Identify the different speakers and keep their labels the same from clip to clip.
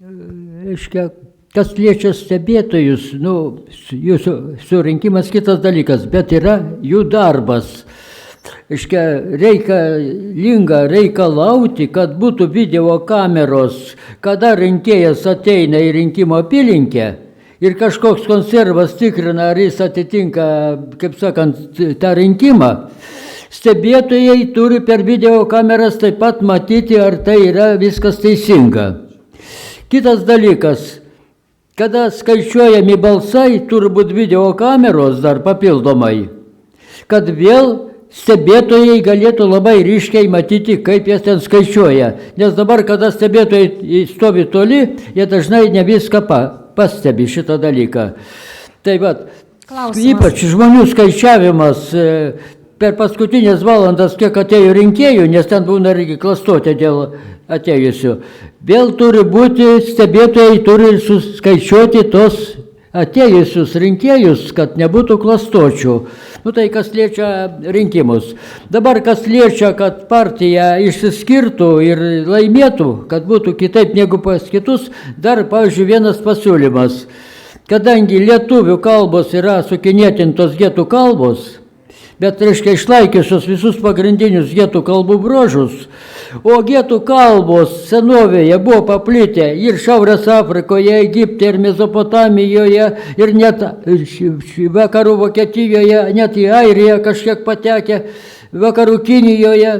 Speaker 1: Reiškia, kas liečia stebėtojus, jūsų surinkimas kitas dalykas, bet yra jų darbas. Reiškia, reikalauti, kad būtų video kameros, kada rinkėjas ateina į rinkimo apylinkę ir kažkoks konservas tikrina, ar jis atitinka, kaip sakant, tą rinkimą. Stebėtojai turi per video kameras taip pat matyti, ar tai yra viskas teisinga. Kitas dalykas, kada skaičiuojami balsai, turi būti video kameros dar papildomai, kad vėl stebėtojai galėtų labai ryškiai matyti, kaip jie ten skaičiuoja. Nes dabar, kada stebėtojai stovi toli, jie dažnai ne viską pastebi šitą dalyką. Tai vat, ypač žmonių skaičiavimas per paskutinės valandas, kiek atėjo rinkėjų, nes ten būna irgi klastotė dėl atėjusių. Vėl turi būti, stebėtojai turi suskaičiuoti tos atėjusius rinkėjus, kad nebūtų klastočių. Tai kas liečia rinkimus. Dabar kas liečia, kad partija išsiskirtų ir laimėtų, kad būtų kitaip negu pas kitus, dar, pavyzdžiui, vienas pasiūlymas. Kadangi lietuvių kalbos yra sukinėtintos getų kalbos, bet, reiškia, išlaikiusios visus pagrindinius getų kalbų bruožus, o getų kalbos senovėje buvo paplitę ir Šiaurės Afrikoje, Egipte, ir Mesopotamijoje, ir net vakarų Vokietijoje, net į Airiją kažkiek patekę, vakarų Kinijoje,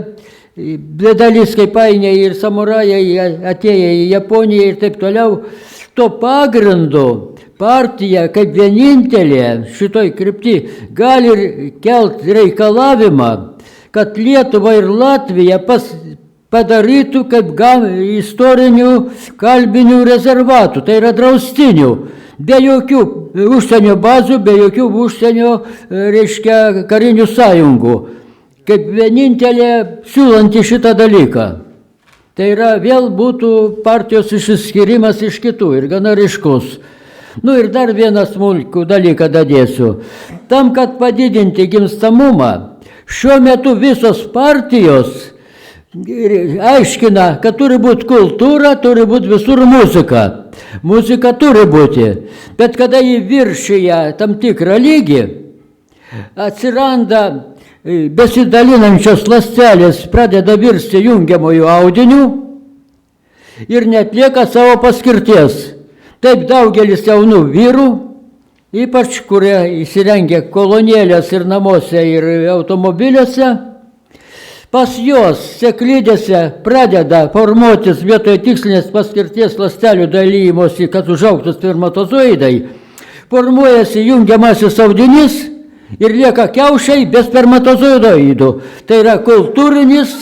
Speaker 1: dalis kaip ainiai ir samurajai atėję į Japoniją ir taip toliau. To pagrindu partija kaip vienintelė šitoj krypty gali kelti reikalavimą, kad Lietuva ir Latvija padarytų kaip istorinių kalbinių rezervatų, tai yra draustinių, be jokių užsienio bazų, be jokių užsienio, reiškia, karinių sąjungų, kaip vienintelė siūlanti šitą dalyką. Tai yra vėl būtų partijos išsiskyrimas iš kitų ir gana ryškus. Ir dar vieną smulkų dalyką dadėsiu. Tam, kad padidinti gimstamumą, šiuo metu visos partijos aiškina, kad turi būti kultūra, turi būti visur muzika. Muzika turi būti, bet kada jį viršyje tam tikrą lygį, atsiranda besidalinančios ląstelės, pradeda virsti jungiamojų audinių ir netlieka savo paskirties. Taip daugelis jaunų vyrų, ypač kurie įsirengia kolonėlės ir namuose ir automobiliuose, pas juos seklidėse pradeda formuotis vietoje tikslinės paskirties ląstelių dalymosi, kad užaugtų spermatozoidai, formuojasi jungiamasis audinys ir lieka kiaušiai be spermatozoidų. Tai yra kultūrinis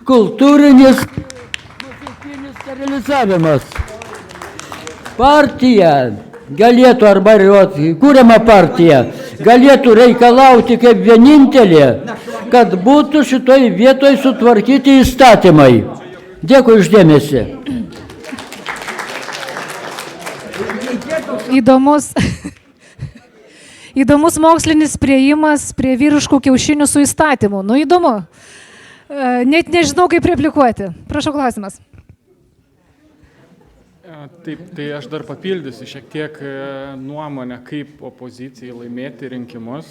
Speaker 1: muzikinis sterilizavimas. Partija galėtų, arba kūriama partija, galėtų reikalauti kaip vienintelė, kad būtų šitoj vietoj sutvarkyti įstatymai. Dėkui uždėmesi.
Speaker 2: Įdomus mokslinis priėjimas prie vyriškų kiaušinių su įstatymu. Įdomu. Net nežinau, kaip replikuoti. Prašau, klausimas.
Speaker 3: Taip, tai aš dar papildysiu šiek tiek nuomonę, kaip opozicijai laimėti rinkimus.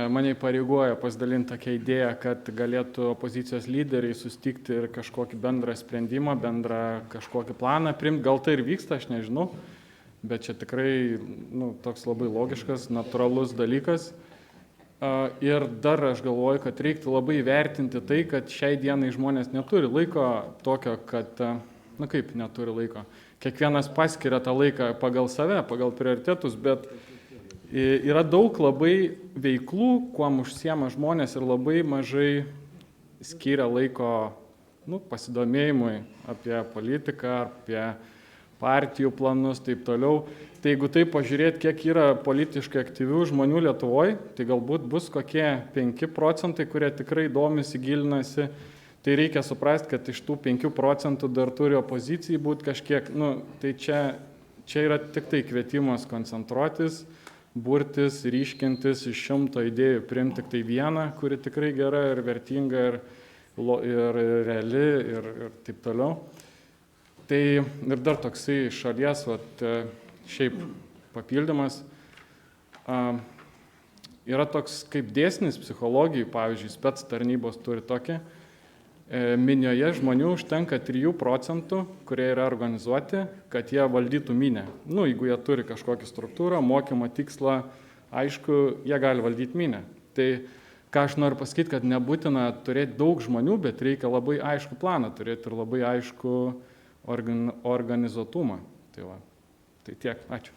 Speaker 3: Mane įpareigoja pasidalinti tokią idėją, kad galėtų opozicijos lyderiai susitikti ir kažkokį bendrą sprendimą, bendrą kažkokį planą priimti. Gal tai ir vyksta, aš nežinau, bet čia tikrai toks labai logiškas, natūralus dalykas. Ir dar aš galvoju, kad reiktų labai vertinti tai, kad šiai dienai žmonės neturi laiko tokio, kad kaip neturi laiko. Kiekvienas paskiria tą laiką pagal save, pagal prioritetus, bet yra daug labai veiklų, kuom užsiema žmonės ir labai mažai skiria laiko pasidomėjimui apie politiką, apie partijų planus, taip toliau. Tai jeigu taip pažiūrėti, kiek yra politiškai aktyvių žmonių Lietuvoje, tai galbūt bus kokie 5 procentai, kurie tikrai domisi, gilinasi. Tai reikia suprasti, kad iš tų 5 procentų dar turi opozicijai būti kažkiek, tai čia yra tik tai kvietimas koncentruotis, burtis, ryškintis, iš 100 idėjų priimti tik tai vieną, kuri tikrai gera ir vertinga ir reali ir taip toliau. Tai ir dar toksai šalies, šiaip papildymas. Yra toks kaip dėsnis psichologijai, pavyzdžiui, spec tarnybos turi tokį. Minioje žmonių užtenka 3%, kurie yra organizuoti, kad jie valdytų minę. Jeigu jie turi kažkokią struktūrą, mokymą, tikslą, aišku, jie gali valdyti minę. Tai ką aš noriu pasakyti, kad nebūtina turėti daug žmonių, bet reikia labai aišku planą turėti ir labai aišku organizuotumą. Tai tiek. Ačiū.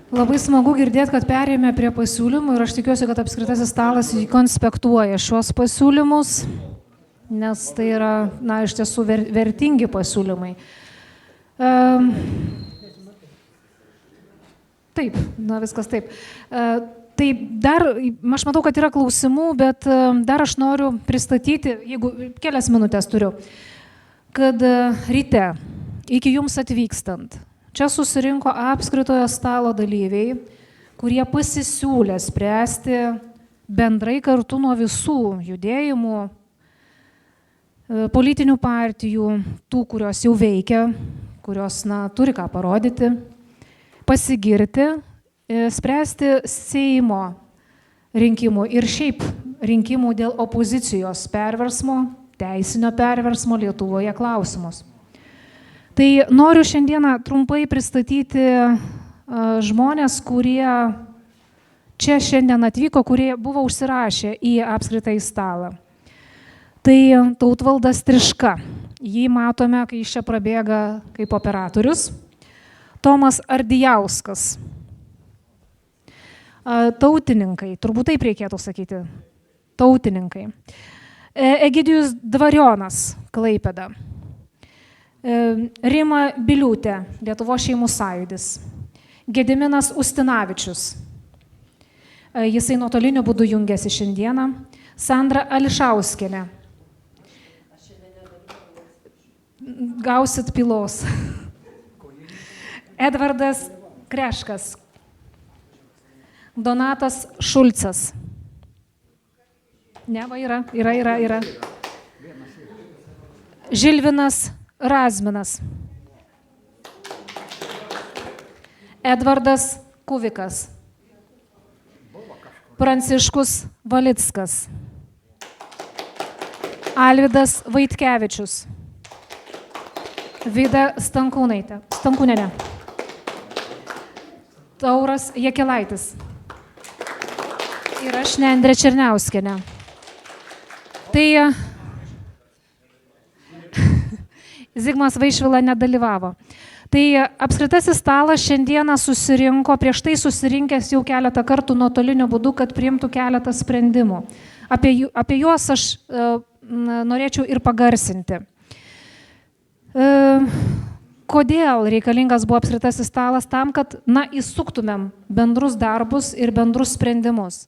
Speaker 2: Labai smagu girdėti, kad perėjome prie pasiūlymų ir aš tikiuosi, kad apskritasis stalas konspektuoja šios pasiūlymus, nes tai yra, iš tiesų vertingi pasiūlymai. Taip, viskas taip. Tai dar, aš matau, kad yra klausimų, bet dar aš noriu pristatyti, jeigu kelias minutės turiu, kad ryte, iki jums atvykstant, čia susirinko apskritojo stalo dalyviai, kurie pasisiūlė spręsti bendrai kartu nuo visų judėjimų, politinių partijų, tų, kurios jau veikia, kurios turi ką parodyti, pasigirti, spręsti Seimo rinkimų ir šiaip rinkimų dėl opozicijos perversmo, teisinio perversmo Lietuvoje klausimus. Tai noriu šiandieną trumpai pristatyti žmonės, kurie čia šiandien atvyko, kurie buvo užsirašę į apskritąjį stalą. Tai Tautvaldas Triška. Jį matome, kai iš čia prabėga kaip operatorius. Tomas Ardijauskas. Tautininkai, turbūt taip reikėtų sakyti. Tautininkai. Egidijus Dvarionas, Klaipėda. Rima Biliūtė, Lietuvos šeimų sąjūdis. Gediminas Ustinavičius. Jisai nuotoliniu būdu jungiasi šiandieną. Sandra Ališauskienė. Gausit pylos. Edvardas Kreškas. Donatas Šulcas. Yra. Žilvinas Razminas. Edvardas Kuvikas. Pranciškus Valickas. Alvydas Vaitkevičius. Vida Stankūnienė. Tauras Jakilaitis. Ir aš Nendrė Černiauskienė. Tai Zigmas Vaišvila nedalyvavo. Tai apskritasis stalas šiandieną susirinko, prieš tai susirinkęs jau keletą kartų nuotoliniu būdu, kad priimtų keletą sprendimų. Apie juos aš norėčiau ir pagarsinti. Kodėl reikalingas buvo apskritasis stalas? Tam, kad įsuktumėm bendrus darbus ir bendrus sprendimus.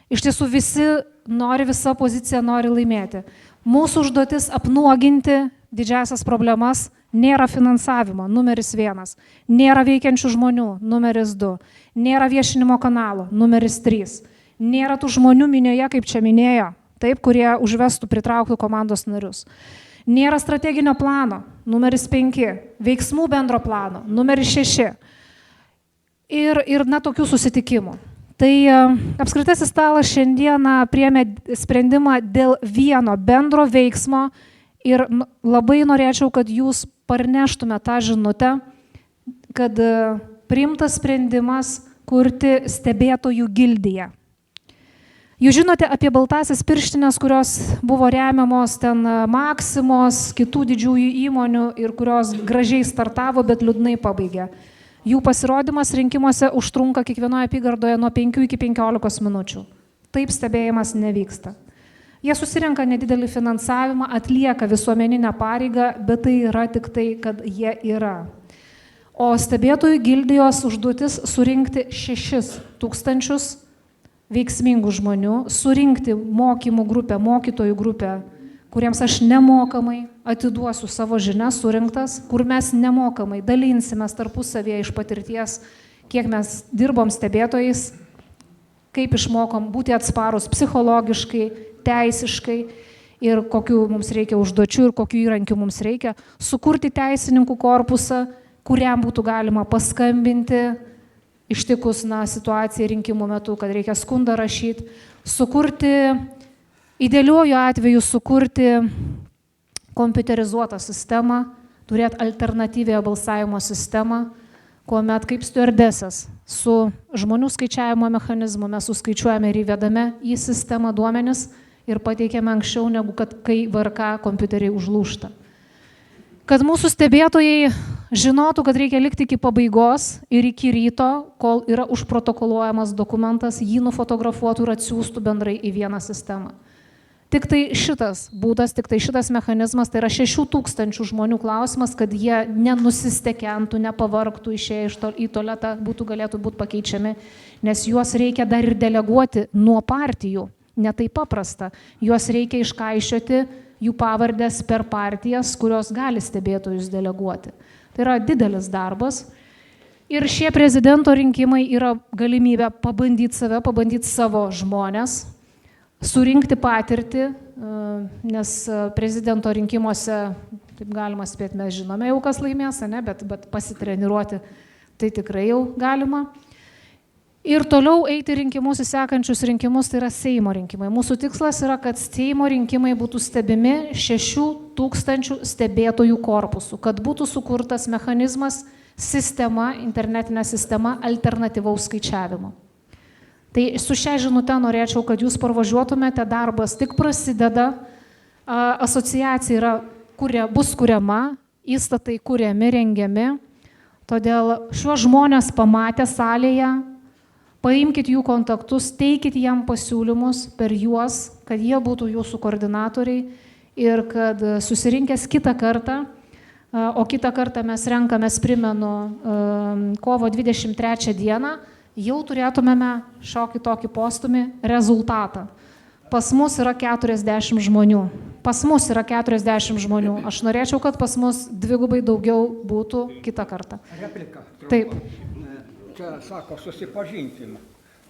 Speaker 2: Iš tiesų visa pozicija nori laimėti. Mūsų užduotis apnuoginti didžiasias problemas, nėra finansavimo, numeris 1, nėra veikiančių žmonių, numeris 2, nėra viešinimo kanalo, numeris 3, nėra tų žmonių minioje, kaip čia minėjo, taip, kurie užvestų, pritrauktų komandos narius. Nėra strateginio plano, numeris 5, veiksmų bendro plano, numeris 6 ir tokių susitikimų. Tai apskritasis stalas šiandieną priėmė sprendimą dėl vieno bendro veiksmo ir labai norėčiau, kad jūs parneštume tą žinutę, kad priimtas sprendimas kurti stebėtojų gildiją. Jūs žinote apie baltasias pirštinės, kurios buvo remiamos ten Maksimos, kitų didžiųjų įmonių ir kurios gražiai startavo, bet liūdnai pabaigė. Jų pasirodymas rinkimuose užtrunka kiekvienoje apygardoje nuo 5 iki 15 minučių. Taip stebėjimas nevyksta. Jie susirenka nedidelį finansavimą, atlieka visuomeninę pareigą, bet tai yra tik tai, kad jie yra. O stebėtojų gildijos užduotis surinkti 6,000 veiksmingų žmonių, surinkti mokymų grupę, mokytojų grupę, kuriems aš nemokamai atiduosiu savo žinias surinktas, kur mes nemokamai dalinsimės tarpusavėje iš patirties, kiek mes dirbom stebėtojais, kaip išmokom būti atsparus psichologiškai, teisiškai ir kokių mums reikia užduočių ir kokių įrankių mums reikia, sukurti teisininkų korpusą, kuriam būtų galima paskambinti ištikus situacijai rinkimų metu, kad reikia skundą rašyti, sukurti, idealiuoju atveju sukurti kompiuterizuotą sistemą, turėti alternatyvę balsavimo sistemą, kuomet kaip stiuardesės su žmonių skaičiavimo mechanizmu mes suskaičiuojame ir įvedame į sistemą duomenis ir pateikiame anksčiau negu kad kai VRK kompiuteriai užlūžta. Kad mūsų stebėtojai žinotų, kad reikia likti iki pabaigos ir iki ryto, kol yra užprotokoluojamas dokumentas, jį nufotografuotų ir atsiųstų bendrai į vieną sistemą. Tik tai šitas būdas, tik tai šitas mechanizmas, tai yra 6000 žmonių klausimas, kad jie nenusistekentų, nepavargtų, išėję į tualetą, galėtų būti pakeičiami, nes juos reikia dar ir deleguoti nuo partijų, ne taip paprasta, juos reikia iškaišioti jų pavardės per partijas, kurios gali stebėtojus deleguoti. Tai yra didelis darbas. Ir šie prezidento rinkimai yra galimybė pabandyti save, pabandyti savo žmonės, surinkti patirtį, nes prezidento rinkimuose, taip galima spėti, mes žinome jau, kas laimės, ne? Bet pasitreniruoti tai tikrai jau galima. Ir toliau eiti rinkimus, į sekančius rinkimus, tai yra Seimo rinkimai. Mūsų tikslas yra, kad Seimo rinkimai būtų stebimi 6000 stebėtojų korpusų, kad būtų sukurtas mechanizmas, sistema, internetinė sistema alternatyvaus skaičiavimo. Tai su šia žinute norėčiau, kad jūs parvažiuotumėte, darbas tik prasideda, asociacija bus kuriama, įstatai kuriami, rengiami, todėl šiuos žmonės pamatę salėje, paimkite jų kontaktus, teikite jam pasiūlymus per juos, kad jie būtų jūsų koordinatoriai ir kad susirinkęs kitą kartą, o kitą kartą mes renkamės, primenu, kovo 23 dieną, jau turėtumėme šiokį tokį postumį rezultatą. Pas mus yra 40 žmonių. Pas mus yra 40 žmonių. Aš norėčiau, kad pas mus dvigubai daugiau būtų kitą kartą.
Speaker 4: Replika.
Speaker 2: Taip.
Speaker 4: Čia sako, susipažinkim.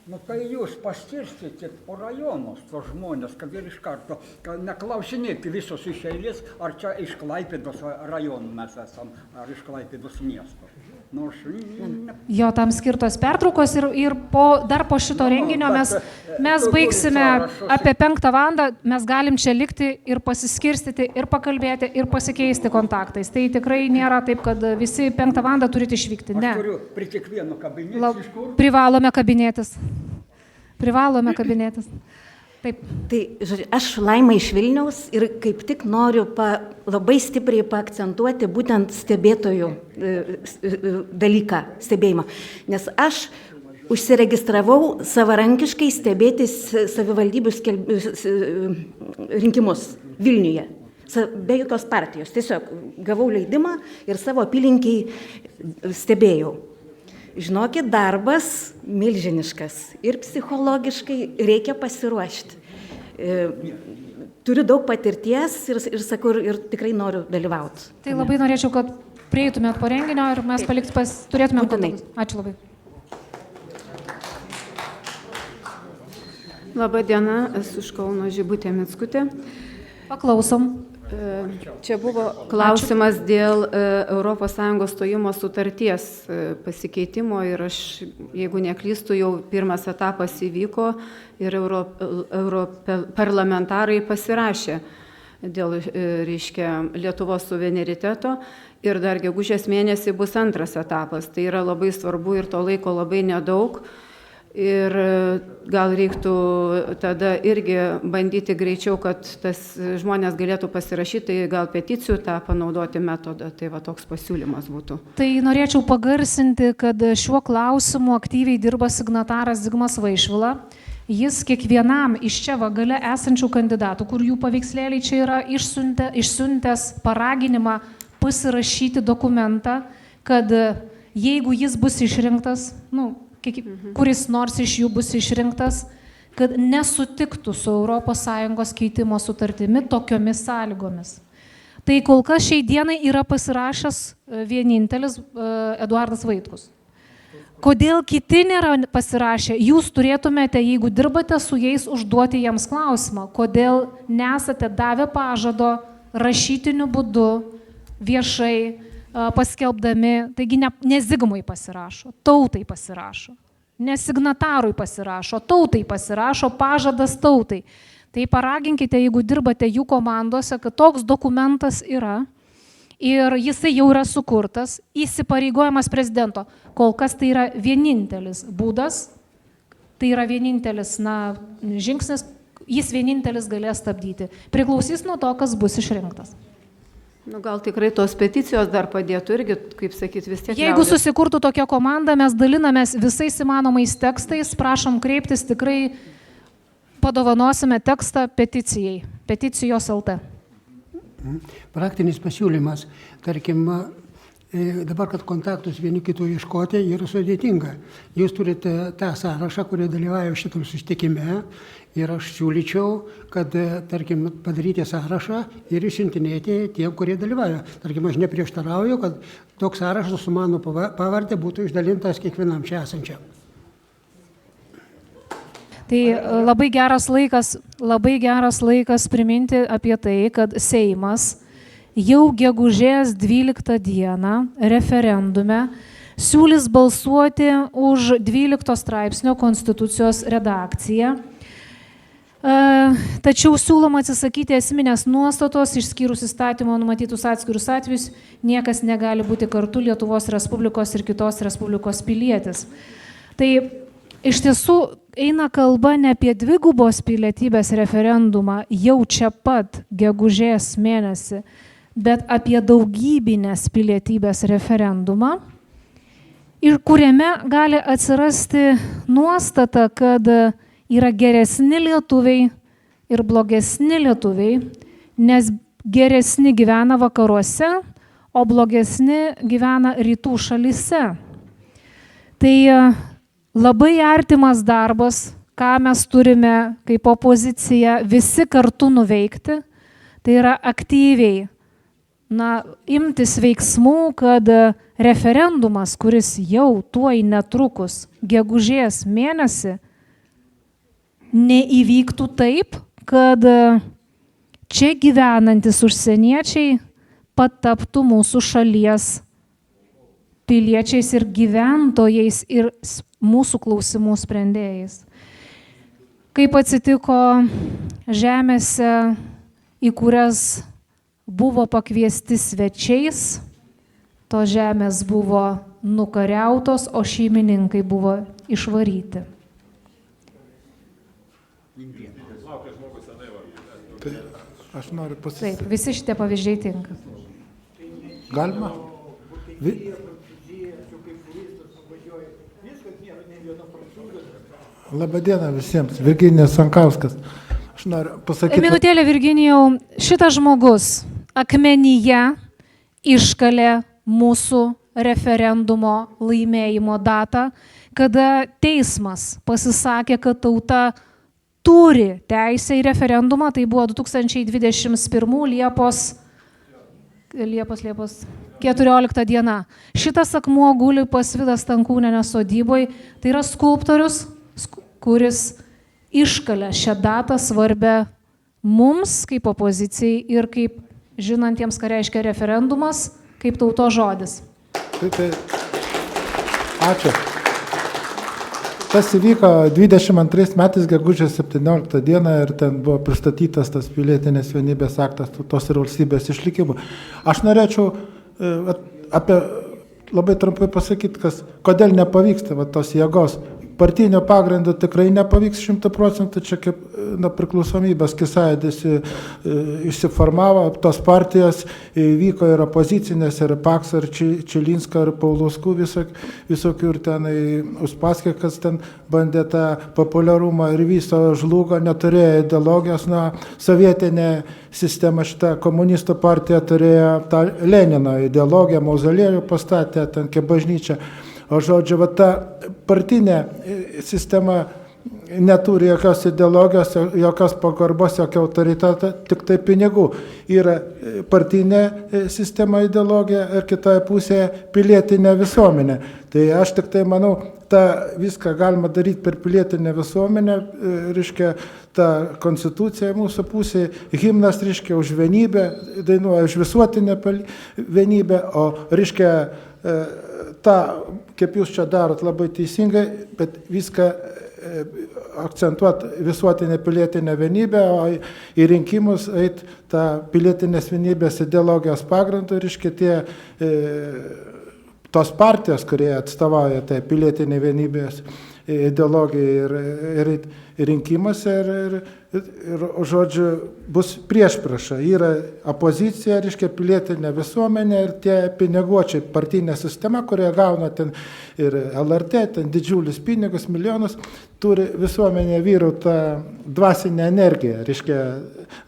Speaker 4: Nu tai jūs paskirstykit po rajonus tos žmonės, kad ir iš karto, kad neklausinėti visos iš eilės, ar čia iš Klaipėdos rajonų mes esam, ar iš Klaipėdos miesto. Nors...
Speaker 2: Jo, tam skirtos pertraukos ir dar po šito renginio mes baigsime apie 5 valandą, mes galim čia likti ir pasiskirstyti, ir pakalbėti, ir pasikeisti kontaktais. Tai tikrai nėra taip, kad visi 5 valandą turite išvykti. Ne.
Speaker 4: Aš turiu prie kiekvieno kabinėtis iš kur?
Speaker 2: Privalome kabinėtis. Privalome kabinėtis. Taip.
Speaker 5: Tai, žodžiu, aš Laima iš Vilniaus ir kaip tik noriu labai stipriai paakcentuoti būtent stebėtojų dalyką, stebėjimą. Nes aš užsiregistravau savarankiškai stebėti savivaldybių rinkimus Vilniuje. Be jokios partijos. Tiesiog gavau leidimą ir savo apylinkiai stebėjau. Žinokit, darbas milžiniškas ir psichologiškai reikia pasiruošti. Turiu daug patirties ir sakau, ir tikrai noriu dalyvauti.
Speaker 2: Tai labai norėčiau, kad prieitumėt po renginio ir mes turėtumėm
Speaker 5: kontaktus.
Speaker 2: Ačiū labai.
Speaker 6: Labą dieną, esu iš Kauno Žibutė Mickutė.
Speaker 2: Paklausom.
Speaker 6: Čia buvo klausimas dėl ES stojimo sutarties pasikeitimo ir aš, jeigu neklystu, jau pirmas etapas įvyko ir europarlamentarai pasirašė dėl, reiškia, Lietuvos suvereniteto ir dar gegužės mėnesį bus antras etapas. Tai yra labai svarbu ir to laiko labai nedaug. Ir gal reiktų tada irgi bandyti greičiau, kad tas žmonės galėtų pasirašyti, tai gal peticijų tą panaudoti metodą. Tai va toks pasiūlymas būtų.
Speaker 2: Tai norėčiau pagarsinti, kad šiuo klausimu aktyviai dirba signataras Zigmas Vaišvila. Jis kiekvienam iš čia gale esančių kandidatų, kur jų paveikslėliai čia yra, išsiuntęs paraginimą pasirašyti dokumentą, kad jeigu jis bus išrinktas, kuris nors iš jų bus išrinktas, kad nesutiktų su ES keitimo sutartimi tokiomis sąlygomis. Tai kol kas šiai dienai yra pasirašęs vienintelis Eduardas Vaitkus. Kodėl kiti nėra pasirašę? Jūs turėtumėte, jeigu dirbate su jais, užduoti jiems klausimą, kodėl nesate davę pažado rašytiniu būdu, viešai paskelbdami, taigi ne Zigmui pasirašo, tautai pasirašo, ne signatarui pasirašo, tautai pasirašo, pažadas tautai. Tai paraginkite, jeigu dirbate jų komandose, kad toks dokumentas yra ir jisai jau yra sukurtas, įsipareigojimas prezidento. Kol kas tai yra vienintelis būdas, tai yra vienintelis žingsnis, jis vienintelis galės stabdyti. Priklausys nuo to, kas bus išrinktas.
Speaker 6: Gal tikrai tos peticijos dar padėtų irgi, kaip sakyti, vis tiek.
Speaker 2: Jeigu susikurtų tokia komanda, mes dalinamės visais įmanomais tekstais, prašom kreiptis, tikrai padovanosime tekstą peticijai, peticijos LT.
Speaker 7: Praktinis pasiūlymas, tarkim, dabar, kad kontaktus vieni kitų ieškoti, yra sudėtinga. Jūs turite tą sąrašą, kurie dalyvauja šitam susitikime ir aš siūlyčiau, kad, tarkim, padaryti sąrašą ir išsiuntinėti tiem, kurie dalyvauja. Tarkim, aš neprieštarauju, kad toks sąrašas su mano pavardė būtų išdalintas kiekvienam čia esančiam.
Speaker 2: Tai labai geras laikas priminti apie tai, kad Seimas jau gegužės 12 dieną referendume siūlys balsuoti už 12 straipsnio Konstitucijos redakciją. Tačiau siūloma atsisakyti esminės nuostatos, išskyrus įstatymo numatytus atskirus atvejus, niekas negali būti kartu Lietuvos Respublikos ir kitos Respublikos pilietis. Tai iš tiesų eina kalba ne apie dvigubos pilietybės referendumą jau čia pat gegužės mėnesį, bet apie daugybinės pilietybės referendumą, ir kuriame gali atsirasti nuostata, kad yra geresni lietuviai ir blogesni lietuviai, nes geresni gyvena vakaruose, o blogesni gyvena rytų šalyse. Tai labai artimas darbas, ką mes turime kaip opozicija visi kartu nuveikti, tai yra aktyviai imtis veiksmų, kad referendumas, kuris jau tuoj netrukus gegužės mėnesį, neįvyktų taip, kad čia gyvenantis užsieniečiai pataptų mūsų šalies piliečiais ir gyventojais ir mūsų klausimų sprendėjais. Kaip atsitiko žemėse, į kurias buvo pakviesti svečiais, to žemės buvo nukariautos, o šeimininkai buvo išvaryti.
Speaker 8: Tai aš noriu pasisakyti.
Speaker 2: Taip, visi šitie pavyzdžiai tinka.
Speaker 8: Galima? Labadiena visiems, Virginijus Sankauskas. Aš noriu pasakyti.
Speaker 2: Minutėlė, Virginijau, šitas žmogus akmenyje iškalė mūsų referendumo laimėjimo datą, kada teismas pasisakė, kad tauta turi teisę į referendumą, tai buvo 2021 Liepos 14 diena. Šitas akmuo guli pas Vidas Stankūnienės sodyboje, tai yra skulptorius, kuris iškalė šią datą svarbę mums kaip opozicijai ir kaip žinantiems, ką reiškia referendumas, kaip tauto žodis.
Speaker 8: Tai. Ačiū. Tas įvyko 22 metais, gegužės 17 dieną ir ten buvo pristatytas tas pilietinės vienybės aktas tautos ir valstybės išlikimo. Aš norėčiau apie labai trumpai pasakyti, kodėl nepavyksta tos jėgos. Partinio pagrindo tikrai nepavyks 100%, čia kaip priklausomybės Kisąjūdis išsiformavo, tos partijos vyko ir opozicinės, ir Paks, ir Čilinska, ir Pauluskų visokių, ir tenai Uspaskikas ten bandė tą populiarumą ir viso žlugo, neturėjo ideologijos, sovietinė sistema, šita komunistų partija turėjo tą Lenino ideologiją, mauzoliejų pastatė, ten kaip bažnyčia. O žodžiu, ta partinė sistema neturi jokios ideologijos, jokios pagarbos, jokio autoriteto, tik tai pinigų. Yra partinė sistema ideologija ir kitoje pusėje pilietinė visuomenė. Tai aš tik tai manau, tą viską galima daryti per pilietinę visuomenę, reiškia, ta konstitucija mūsų pusėje, himnas, reiškia, už vienybę, dainuoja už visuotinę vienybę, o, reiškia, tą, kaip jūs čia darot, labai teisingai, bet viską akcentuoti visuotinę pilietinę vienybę, o į rinkimus eit tą pilietinės vienybės ideologijos pagrindų, reiškia, tos partijos, kurie atstovauja tai pilietinė vienybės ideologija ir rinkimuose ir, žodžiu, bus priešprieša. Yra opozicija, reiškia, pilietinė visuomenė ir tie piniguočiai, partinė sistema, kurie gauna ten ir LRT, ten didžiulis pinigus, milijonus, turi visuomenė vyrų tą dvasinę energiją, reiškia,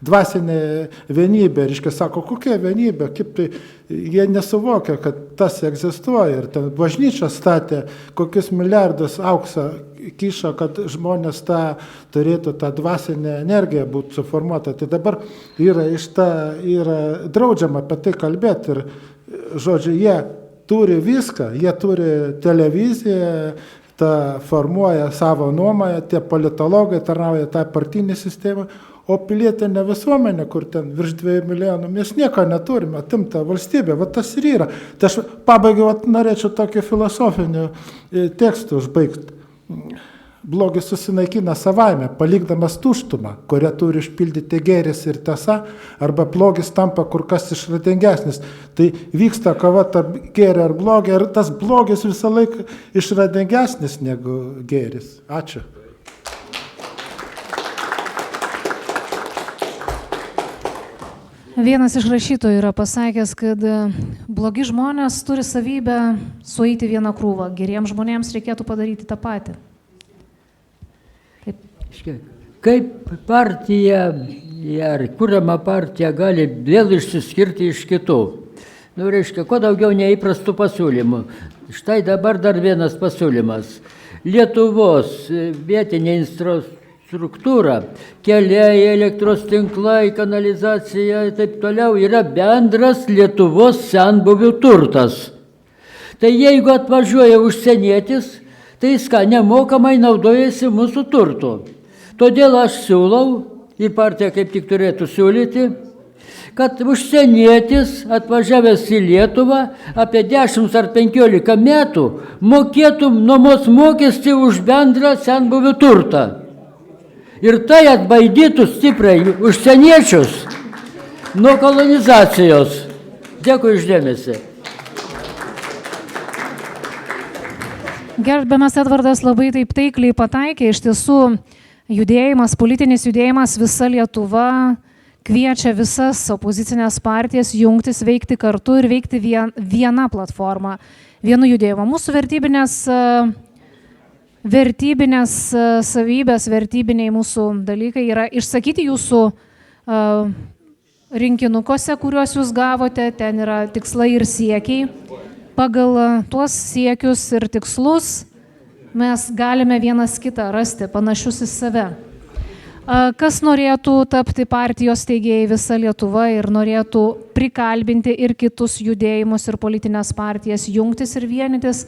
Speaker 8: dvasinė vienybė, reiškia, sako, kokia vienybė, kaip tai, jie nesuvokia, kad tas egzistuoja ir ten bažnyčia statė, kokius milijardus aukso kišo, kad žmonės tą turėtų tą dvasinę energiją būti suformuota. Tai dabar yra draudžiama apie tai kalbėti ir, žodžiu, jie turi viską, jie turi televiziją, tą formuoja savo nuomonę, tie politologai tarnauja tą partinį sistemą, o pilietinė visuomenė, kur ten virš 2 milijonų, mes nieko neturime, atimta valstybė, va tas ir yra. Tai aš pabaigai norėčiau tokį filosofinį tekstą užbaigti. Blogis susinaikina savaime, palikdamas tuštumą, kurią turi išpildyti gėris ir tiesa, arba blogis tampa kur kas išradingesnis. Tai vyksta kova tarp gėrio ir blogio ir tas blogis visą laiką išradingesnis negu gėris. Ačiū.
Speaker 2: Vienas iš rašytojų yra pasakęs, kad blogi žmonės turi savybę sueiti vieną krūvą, geriems žmonėms reikėtų padaryti tą patį.
Speaker 1: Kaip partija ar kuriama partija gali vėl išsiskirti iš kitų? Nu, reiškia, kuo daugiau neįprastų pasiūlymų. Štai dabar dar vienas pasiūlymas. Lietuvos vietinė struktūra, keliai, elektros tinklai, kanalizacija ir taip toliau yra bendras Lietuvos senbuvių turtas. Tai jeigu atvažiuoja užsienietis, tai jis ką nemokamai naudojasi mūsų turtu. Todėl aš siūlau, ir partija kaip tik turėtų siūlyti, kad užsienietis atvažiavęs į Lietuvą apie 10 ar 15 metų mokėtų nuomos mokestį už bendrą senbuvių turtą. Ir tai atbaidytų stipriai užsieniečius nuo kolonizacijos. Dėkui uždėmesi.
Speaker 2: Gerbiamas Edvardas labai taip taikliai pataikė. Iš tiesų, politinis judėjimas visa Lietuva kviečia visas opozicinės partijas jungtis, veikti kartu ir veikti viena platforma, vienu judėjimu. Mūsų vertybinės savybės, vertybiniai mūsų dalykai yra išsakyti jūsų rinkinukose, kuriuos jūs gavote, ten yra tikslai ir siekiai. Pagal tuos siekius ir tikslus mes galime vienas kitą rasti, panašius į save. Kas norėtų tapti partijos steigėjai visa Lietuva ir norėtų prikalbinti ir kitus judėjimus ir politinės partijas jungtis ir vienytis,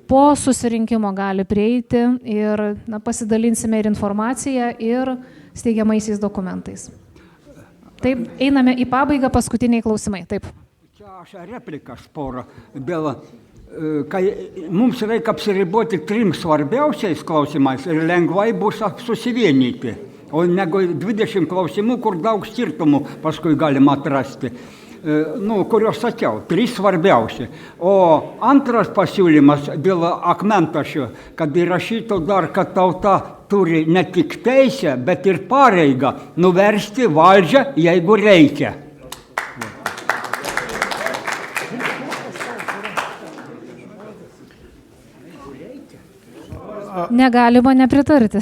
Speaker 2: po susirinkimo gali prieiti ir pasidalinsime ir informaciją, ir steigiamaisiais dokumentais. Taip, einame į pabaigą, paskutiniai klausimai. Taip.
Speaker 4: Čia aš replikas porą. Kai mums reikia apsiriboti 3 svarbiausiais klausimais ir lengvai bus susivienyti, o negu 20 klausimų, kur daug skirtumų paskui galima atrasti. Kuriuos sakiau, 3 svarbiausi. O antras pasiūlymas dėl akmentašių, kad įrašytų dar, kad tauta turi ne tik teisę, bet ir pareigą nuversti valdžią, jeigu reikia.
Speaker 2: Negalima nepritarti.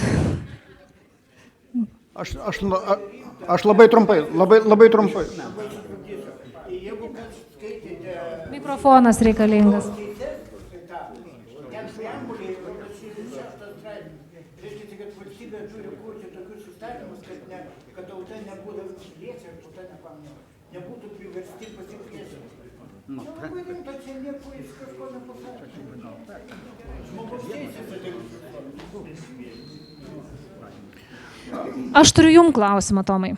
Speaker 9: Aš labai trumpai.
Speaker 2: Mikrofonas reikalingas.
Speaker 9: įstatymas, kad tauta nebūtų piliečiai ir tauta nebūtų priversti pasipriešinti. Labai rimta, čia nieko iš kažko nepasakė. Žmogaus teisės.
Speaker 2: Aš turiu jums klausimą, Tomai.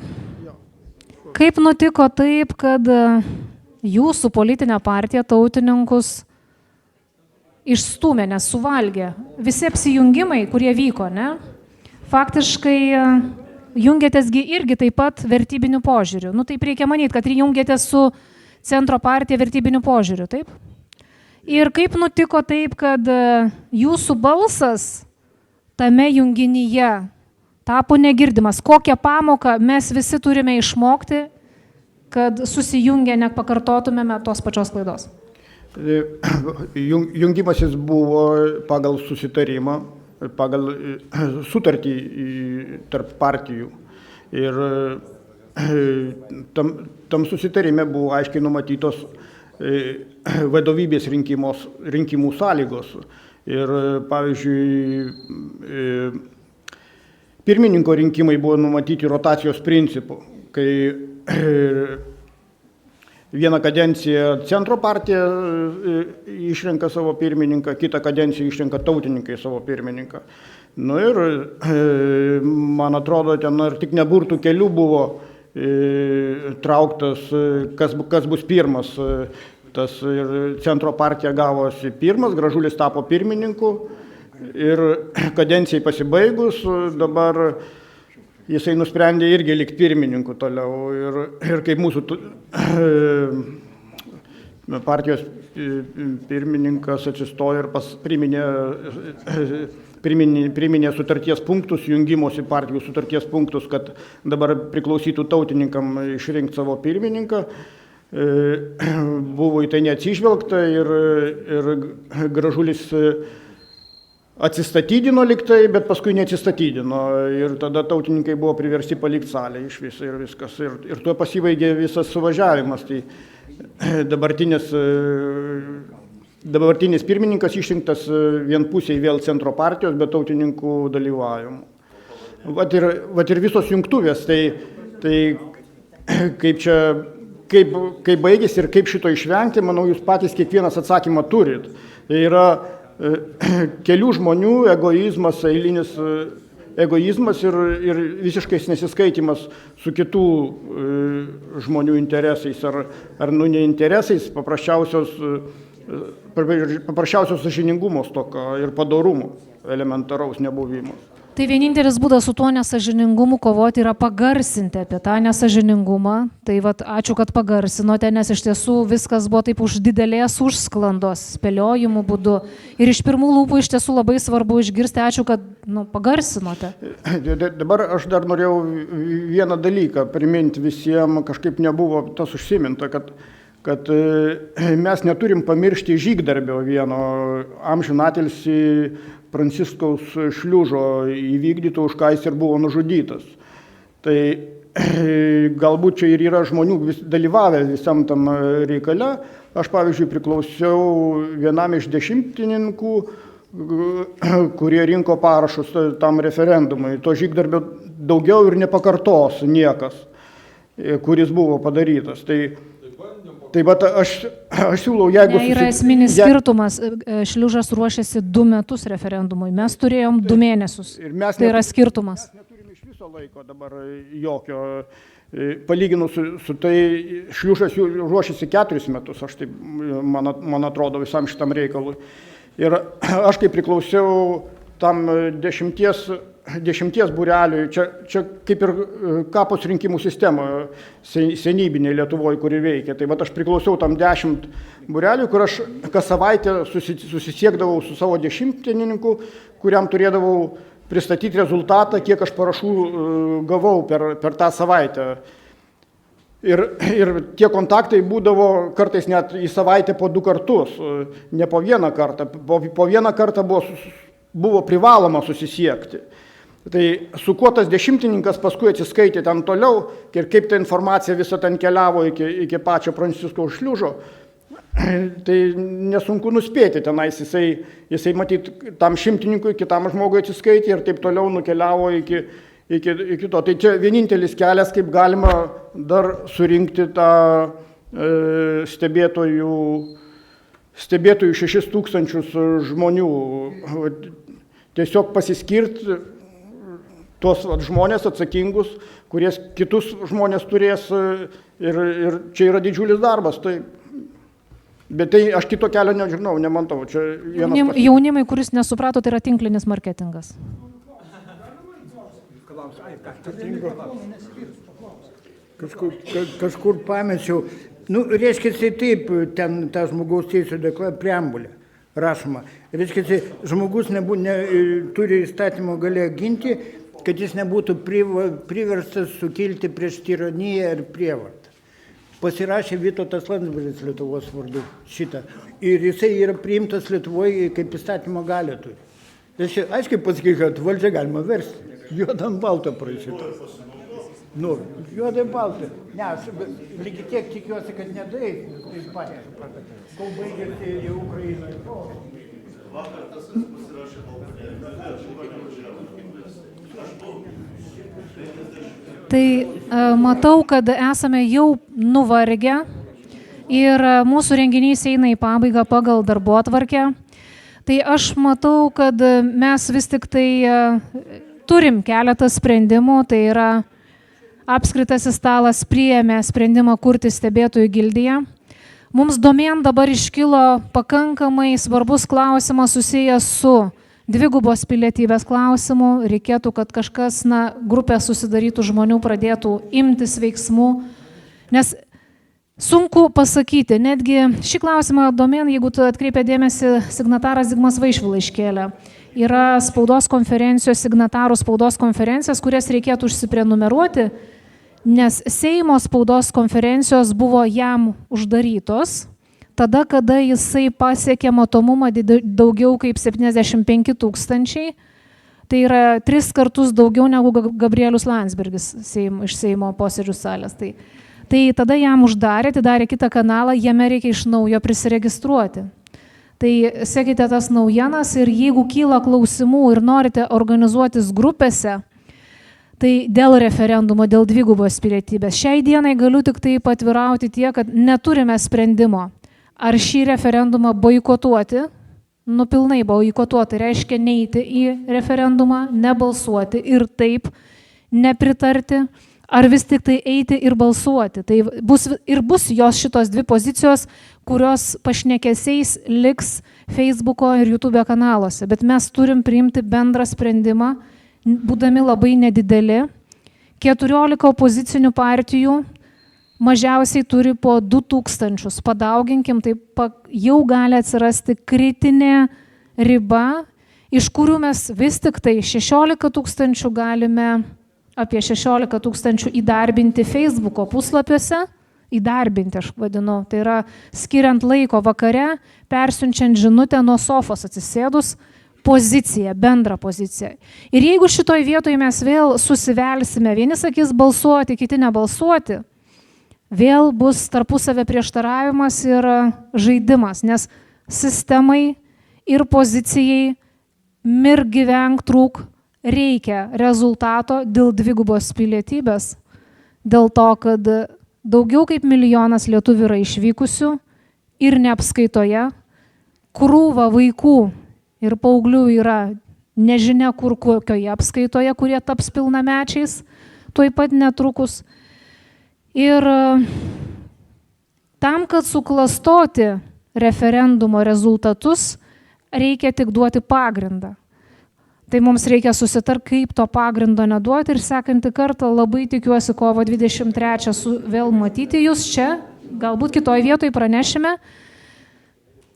Speaker 2: Kaip nutiko taip, kad jūsų politinė partija tautininkus išstūmė, nes suvalgė? Visi apsijungimai, kurie vyko, ne? Faktiškai jungiatėsgi irgi taip pat vertybiniu požiūriu. Nu, taip reikia manyti, kad jungiatės su centro partija vertybiniu požiūriu, taip? Ir kaip nutiko taip, kad jūsų balsas tame junginyje tapo negirdimas? Kokią pamoką mes visi turime išmokti, kad susijungę nepakartotumėme tos pačios klaidos?
Speaker 9: Jungimasis buvo pagal susitarimą, pagal sutartį tarp partijų. Ir tam susitarime buvo aiškiai numatytos vadovybės rinkimų sąlygos. Ir pavyzdžiui, pirmininko rinkimai buvo numatyti rotacijos principu, kai vieną kadenciją centro partija išrenka savo pirmininką, kitą kadenciją išrenka tautininkai savo pirmininką. Nu ir, man atrodo, ten ar tik neburtų kelių buvo trauktas, kas bus pirmas. Tas ir centro partija gavosi pirmas, Gražulis tapo pirmininku ir kadencijai pasibaigus dabar jisai nusprendė irgi likti pirmininku toliau. Ir kaip mūsų partijos pirmininkas atsistojo ir priminė sutarties punktus, jungimosi partijų sutarties punktus, kad dabar priklausytų tautininkam išrinkti savo pirmininką. Buvo į tai neatsižvelgta ir Gražulis atsistatydino liktai, bet paskui neatsistatydino. Ir tada tautininkai buvo priversti palikti salę iš viso ir viskas. Ir tuo pasibaigė visas suvažiavimas. Tai dabartinis pirmininkas išrinktas vienpusiai vėl centro partijos, bet tautininkų dalyvavimu. Vat ir visos jungtuvės, tai kaip baigėsi ir kaip šito išvengti, manau, jūs patys kiekvienas atsakymą turit. Tai yra kelių žmonių egoizmas, eilinis egoizmas ir visiškai nesiskaitimas su kitų žmonių interesais ar ne interesais, paprasčiausios sąžiningumo stoka ir padorumo elementaraus nebuvimo.
Speaker 2: Tai vienintelis būdas su tuo nesąžiningumu kovoti yra pagarsinti apie tą nesąžiningumą. Tai vat, ačiū, kad pagarsinote, nes iš tiesų viskas buvo taip už didelės užsklandos, spėliojimų būdu. Ir iš pirmų lūpų iš tiesų labai svarbu išgirsti, ačiū, kad pagarsinote.
Speaker 9: Dabar aš dar norėjau vieną dalyką priminti visiems, kažkaip nebuvo tas užsiminta, kad mes neturim pamiršti žygdarbio vieno amžinatilsį Pranciškaus Šliužo įvykdyto, už ką jis ir buvo nužudytas. Tai galbūt čia ir yra žmonių dalyvavę visam tam reikale. Aš, pavyzdžiui, priklausiau vienam iš dešimtininkų, kurie rinko parašus tam referendumui. To žygdarbio daugiau ir nepakartos niekas, kuris buvo padarytas. Tai vat aš siūlau, jeigu...
Speaker 2: Yra esminis skirtumas. Šliužas ruošiasi 2 metus referendumui. Mes turėjom 2 mėnesius. Tai yra skirtumas.
Speaker 9: Mes neturime iš viso laiko dabar jokio. Palyginus su tai, Šliužas ruošiasi 4 metus, aš taip, man atrodo, visam šitam reikalui. Ir aš kaip priklausiau tam 10 būreliui, čia kaip ir kapos rinkimų sistema senybinė Lietuvoje, kuri veikia. Tai vat aš priklausiau tam 10 būreliui, kur aš kas savaitę susisiekdavau su savo dešimtininku, kuriam turėdavau pristatyti rezultatą, kiek aš parašų gavau per tą savaitę. Ir tie kontaktai būdavo kartais net į savaitę po 2 kartus, ne po 1 kartą. Po 1 kartą buvo privaloma susisiekti. Tai su kuo tas dešimtininkas paskui atsiskaitė ten toliau ir kaip ta informacija visą ten keliavo iki pačio Pranciškaus Šliužo, tai nesunku nuspėti tenais. Jisai matyt tam šimtininkui, kitam žmogui atsiskaitė ir taip toliau nukeliavo iki to. Tai čia vienintelis kelias, kaip galima dar surinkti tą stebėtojų 6,000 žmonių. Tiesiog pasiskirti tuos žmonės atsakingus, kurie kitus žmonės turės ir čia yra didžiulis darbas. Tai, bet tai aš kito kelio nežinau, nemantau. Čia
Speaker 2: Jaunimai, kuris nesuprato, tai yra tinklinis marketingas.
Speaker 10: Kažkur pamečiau. Reiškia, taip, ten ta žmogaus teisų preambulė rašoma. Reiškia, žmogus turi įstatymo galę ginti, kad jis nebūtų priverstas sukilti prieš tironiją ir prievartą. Pasirašė Vytautas Landsbergis Lietuvos vardu šitą. Ir jisai yra priimtas Lietuvoje kaip įstatymo galę turi. Aiškiai pasakai, kad valdžią galima versti. Juodam baltą prašytą. Juodam baltą. Ne, aš lygiai tiek tikiuosi, kad nedai. Taip pat, kol baigėsi jau Ukrainoje.
Speaker 2: Tai matau, kad esame jau nuvargę ir mūsų renginys eina į pabaigą pagal darbotvarkę. Tai aš matau, kad mes vis tik tai turim keletą sprendimų, tai yra apskritasis stalas priėmė sprendimą kurti stebėtojų gildiją. Mums domėn dabar iškilo pakankamai svarbus klausimas susijęs su dvigubos pilietybės klausimu. Reikėtų, kad kažkas, grupė susidarytų žmonių, pradėtų imtis veiksmų. Nes sunku pasakyti, netgi šį klausimą domėn, jeigu tu atkreipė dėmesį, signataras Zigmas Vaišvila iškėlė. Yra spaudos konferencijos, signatarų spaudos konferencijos, kurias reikėtų užsiprenumeruoti, nes Seimo spaudos konferencijos buvo jam uždarytos, tada, kada jisai pasiekė matomumą daugiau kaip 75 000, tai yra 3 kartus daugiau negu Gabrielius Landsbergis iš Seimo posėdžių salės. Tai tada jam uždarė, atidarė kitą kanalą, jame reikia iš naujo prisiregistruoti. Tai sekite tas naujienas ir jeigu kyla klausimų ir norite organizuotis grupėse, tai dėl referendumo, dėl dvigubos pilietybės. Šiai dienai galiu tik tai patvirauti tiek, kad neturime sprendimo. Ar šį referendumą boikotuoti, pilnai boikotuoti, reiškia neiti į referendumą, nebalsuoti ir taip nepritarti, ar vis tik tai eiti ir balsuoti. Tai bus jos šitos dvi pozicijos, kurios pašnekesiais liks Facebooko ir YouTube kanaluose. Bet mes turim priimti bendrą sprendimą, būdami labai nedideli. 14 opozicinių partijų mažiausiai turi po 2000. Padauginkim, tai jau gali atsirasti kritinė riba, iš kurių mes vis tik tai 16 000 galime, apie 16 000 įdarbinti Facebooko puslapiuose, įdarbinti aš vadinu, tai yra skiriant laiko vakare, persiunčiant žinutę nuo sofos atsisėdus, poziciją, bendrą poziciją. Ir jeigu šitoj vietoje mes vėl susivelsime, vieni sakys balsuoti, kiti nebalsuoti, vėl bus tarpusavio prieštaravimas ir žaidimas, nes sistemai ir pozicijai mirk gyvenk trūk reikia rezultato dėl dvigubos pilietybės, dėl to, kad daugiau kaip 1 milijonas lietuvių yra išvykusių ir neapskaitoje, krūva vaikų ir paauglių yra nežinia kur kokioje apskaitoje, kurie taps pilnamečiais, tuoj pat netrukus. Ir tam, kad suklastoti referendumo rezultatus, reikia tik duoti pagrindą. Tai mums reikia susitarti, kaip to pagrindo neduoti ir sekantį kartą labai tikiuosi kovo 23 vėl matyti jūs čia, galbūt kitoje vietoje pranešime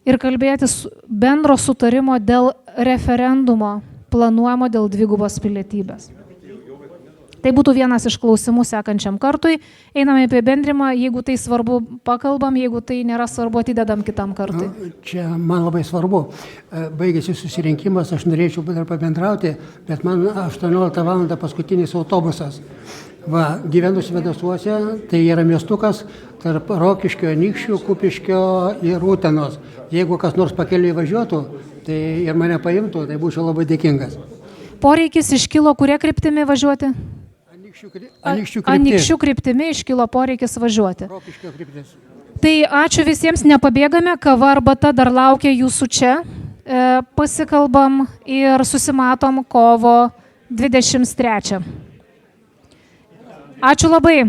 Speaker 2: ir kalbėtis bendro sutarimo dėl referendumo planuojamo dėl dvigubos pilietybės. Tai būtų vienas iš klausimų sekančiam kartui. Einame apie bendrimą, jeigu tai svarbu pakalbam, jeigu tai nėra svarbu atidedam kitam kartui.
Speaker 7: Čia man labai svarbu. Baigėsi susirinkimas, aš norėčiau dar pabendrauti, bet man 18 val. Paskutinis autobusas. Gyvenu Svėdasuose, tai yra miestukas tarp Rokiškio, Anykščių, Kupiškio ir Utenos. Jeigu kas nors pakeliui važiuotų, tai ir mane paimtų, tai būčiau labai dėkingas.
Speaker 2: Poreikis iškilo kuria kryptimi važiuoti? Anykščių kryptimi iškilo poreikis važiuoti.
Speaker 7: Rokiškio kryptis.
Speaker 2: Tai ačiū visiems, nepabėgame, kava arbata dar laukia jūsų čia. Pasikalbam ir susimatom kovo 23. Ačiū labai.